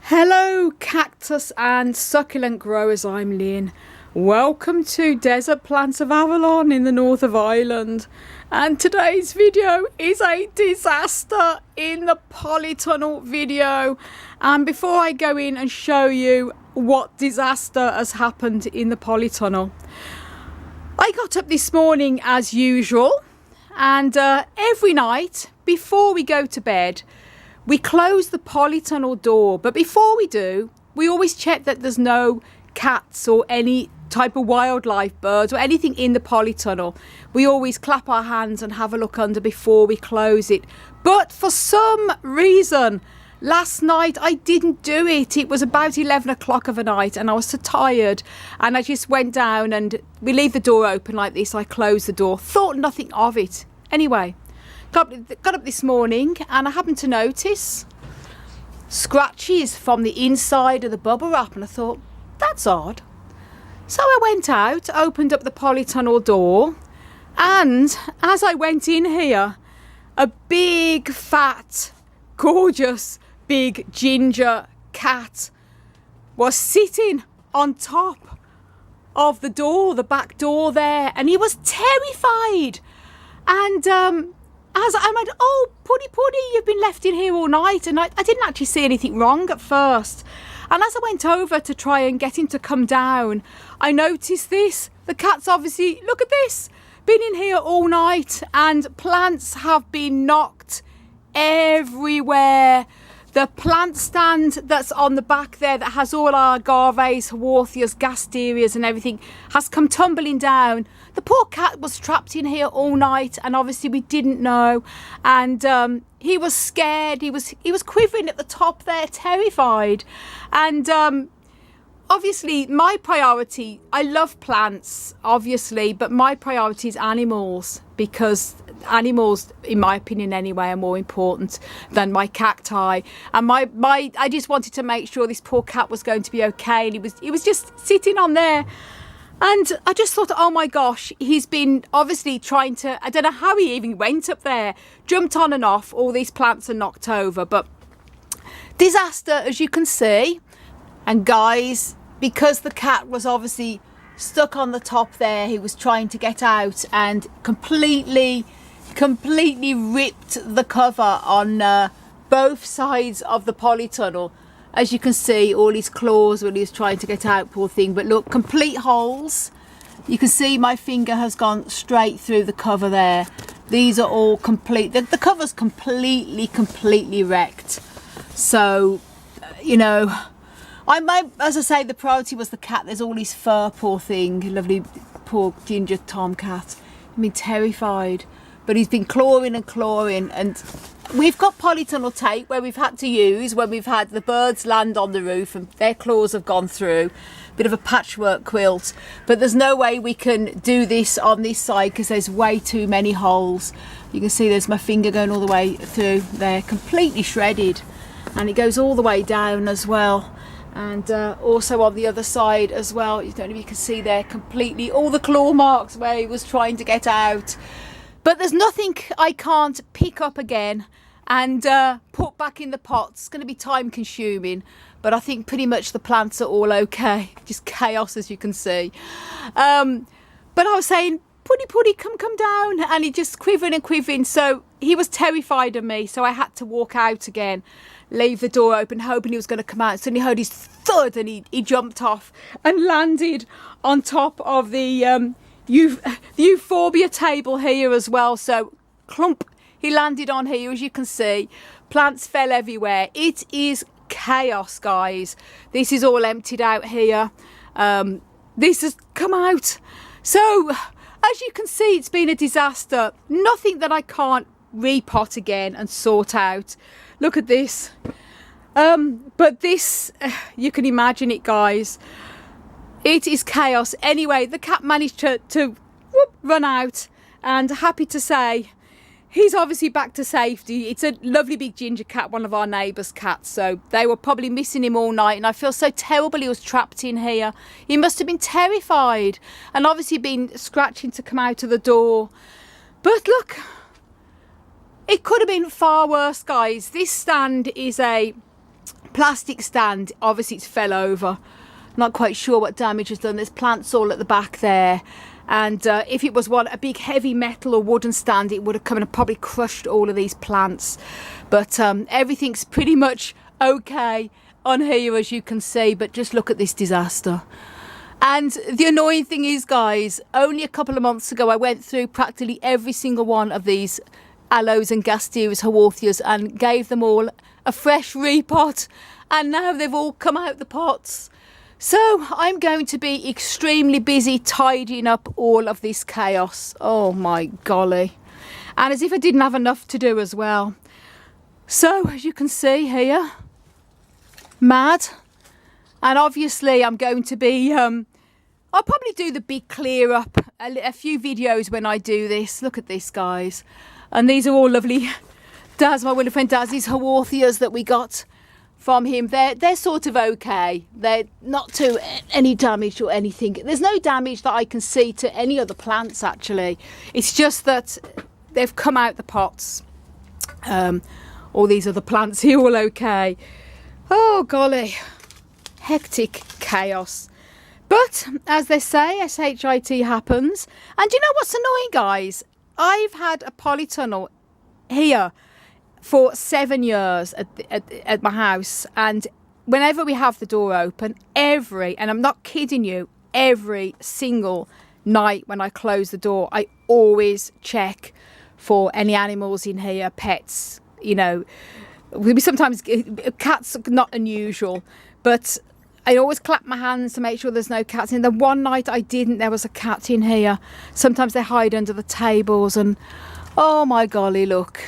Hello cactus and succulent growers, I'm Lynn. Welcome to Desert Plants of Avalon in the north of Ireland, and today's video is a disaster in the polytunnel video. And before I go in and show you what disaster has happened in the polytunnel, I got up this morning as usual, and every night before we go to bed we close the polytunnel door, but before we do, we always check that there's no cats or any type of wildlife, birds or anything in the polytunnel. We always clap our hands and have a look under before we close it. But for some reason, last night I didn't do it. It was about 11 o'clock of a night and I was so tired, and I just went down, and we leave the door open like this. I closed the door, thought nothing of it. Anyway, got up this morning and I happened to notice scratches from the inside of the bubble wrap, and I thought, that's odd. So I went out, opened up the polytunnel door, and as I went in here, a big, fat, gorgeous, big ginger cat was sitting on top of the door, the back door there, and he was terrified. And as I went, oh, Puddy, you've been left in here all night. And I didn't actually see anything wrong at first. And as I went over to try and get him to come down, I noticed this. The cat's obviously, look at this, been in here all night, and plants have been knocked everywhere. The plant stand that's on the back there that has all our agaves, haworthias, gasterias and everything has come tumbling down. The poor cat was trapped in here all night, and obviously we didn't know, and he was scared. He was quivering at the top there, terrified. And obviously my priority, I love plants obviously, but my priority is animals, because animals, in my opinion anyway, are more important than my cacti. And I just wanted to make sure this poor cat was going to be okay, and he was just sitting on there. And I just thought, oh my gosh, he's been obviously trying to, I don't know how he even went up there, jumped on and off, all these plants are knocked over. But disaster, as you can see. And guys, because the cat was obviously stuck on the top there, he was trying to get out and completely ripped the cover on both sides of the polytunnel. As you can see, all his claws when he was trying to get out, poor thing. But look, complete holes. You can see my finger has gone straight through the cover there. These are all complete. The cover's completely wrecked. So, you know, as I say, the priority was the cat. There's all his fur, poor thing. Lovely, poor ginger tomcat. I mean, terrified. But he's been clawing and clawing, and we've got polytunnel tape where we've had to use when we've had the birds land on the roof and their claws have gone through. Bit of a patchwork quilt, but there's no way we can do this on this side because there's way too many holes. You can see there's my finger going all the way through there, completely shredded, and it goes all the way down as well. And also on the other side as well, you don't know if you can see there, completely all the claw marks where he was trying to get out. But there's nothing I can't pick up again and put back in the pot. It's going to be time consuming, but I think pretty much the plants are all okay. Just chaos, as you can see. But I was saying, Puddy, come down, and he just quivering and quivering. So he was terrified of me, so I had to walk out again, leave the door open, hoping he was going to come out. Suddenly heard his thud, and he jumped off and landed on top of the euphorbia table here as well. So clump, he landed on here, as you can see. Plants fell everywhere. It is chaos, guys. This is all emptied out here. This has come out. So as you can see, it's been a disaster. Nothing that I can't repot again and sort out. Look at this. But this, you can imagine it, guys. It is chaos. Anyway, the cat managed to run out, and happy to say he's obviously back to safety. It's a lovely big ginger cat, one of our neighbours' cats, so they were probably missing him all night, and I feel so terrible he was trapped in here. He must have been terrified and obviously been scratching to come out of the door. But look, it could have been far worse, guys. This stand is a plastic stand, obviously it's fell over. Not quite sure what damage was done. There's plants all at the back there, and if it was a big heavy metal or wooden stand, it would have come and probably crushed all of these plants. But everything's pretty much okay on here, as you can see. But just look at this disaster. And the annoying thing is, guys, only a couple of months ago I went through practically every single one of these aloes and gasteras, haworthias, and gave them all a fresh repot, and now they've all come out the pots. So I'm going to be extremely busy tidying up all of this chaos. Oh my golly. And as if I didn't have enough to do as well. So as you can see here, mad. And obviously I'm going to be, I'll probably do the big clear up, a few videos when I do this. Look at this, guys. And these are all lovely Daz, my wonderful friend Daz's haworthias that we got from him. They're sort of okay. They're not to any damage or anything. There's no damage that I can see to any other plants, actually. It's just that they've come out the pots. All these other plants here all okay. Oh golly, hectic chaos. But as they say, SHIT happens. And you know what's annoying, guys? I've had a polytunnel here for 7 years at my house, and whenever we have the door open, and I'm not kidding you, every single night when I close the door, I always check for any animals in here, pets, you know. Sometimes cats are not unusual, but I always clap my hands to make sure there's no cats in. The one night I didn't, there was a cat in here. Sometimes they hide under the tables, and oh my golly, look.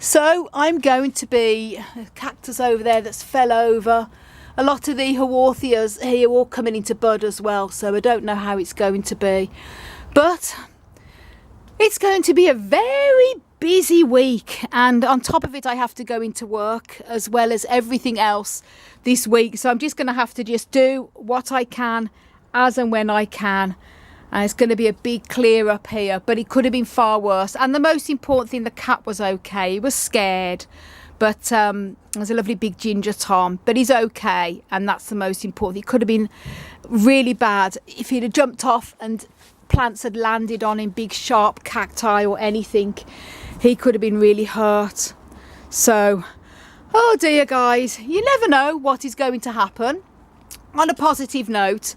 So I'm going to be a cactus over there that's fell over. A lot of the haworthias here all coming into bud as well, so I don't know how it's going to be. But it's going to be a very busy week, and on top of it I have to go into work as well as everything else this week. So I'm just going to have to just do what I can as and when I can. And it's going to be a big clear up here, but it could have been far worse. And the most important thing, the cat was okay. He was scared, but there's a lovely big ginger Tom, but he's okay, and that's the most important. It could have been really bad if he'd have jumped off and plants had landed on him, big sharp cacti or anything. He could have been really hurt. So, oh dear, guys, you never know what is going to happen. On a positive note,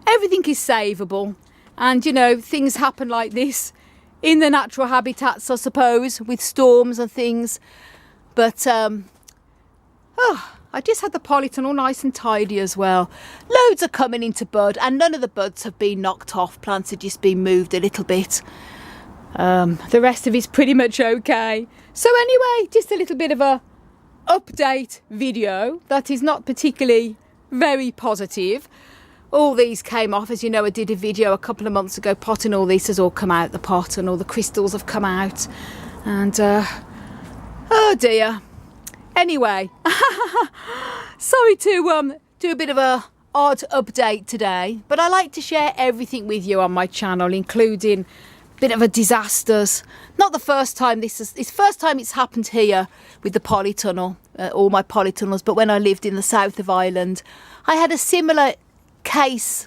everything is savable. And, you know, things happen like this in the natural habitats, I suppose, with storms and things. But, I just had the polytunnel nice and tidy as well. Loads are coming into bud, and none of the buds have been knocked off. Plants have just been moved a little bit. The rest of it's pretty much okay. So anyway, just a little bit of a update video that is not particularly very positive. All these came off, as you know. I did a video a couple of months ago potting all this has all come out the pot, and all the crystals have come out, and oh dear. Anyway, sorry to do a bit of a odd update today, but I like to share everything with you on my channel, including a bit of a disasters. Not the first time it's first time it's happened here with the polytunnel, all my polytunnels, but when I lived in the south of Ireland, I had a similar case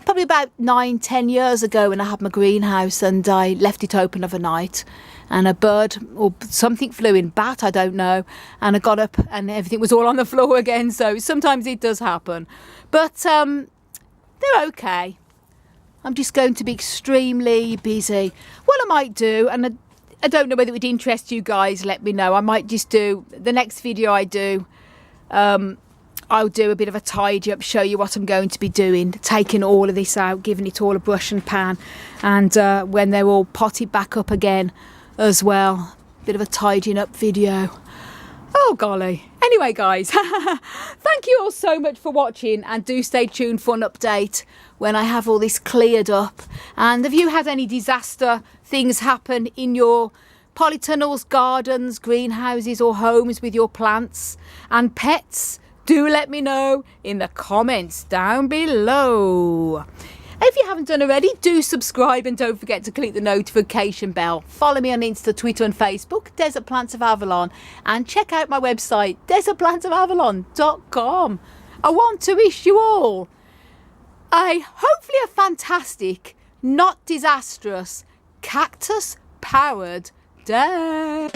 probably about 9-10 years ago when I had my greenhouse, and I left it open overnight, and a bird or something flew in, bat, I don't know, and I got up and everything was all on the floor again. So sometimes it does happen, but they're okay. I'm just going to be extremely busy. What I might do, and I don't know whether it would interest you guys, let me know. I might just do the next video I do, I'll do a bit of a tidy up, show you what I'm going to be doing, taking all of this out, giving it all a brush and pan, and when they're all potted back up again as well, bit of a tidying up video. Oh golly. Anyway, guys, thank you all so much for watching, and do stay tuned for an update when I have all this cleared up. And have you had any disaster things happen in your polytunnels, gardens, greenhouses or homes with your plants and pets? Do let me know in the comments down below. If you haven't done already, do subscribe and don't forget to click the notification bell. Follow me on Insta, Twitter and Facebook, Desert Plants of Avalon, and check out my website, desertplantsofavalon.com. I want to wish you all hopefully a fantastic, not disastrous, cactus-powered day.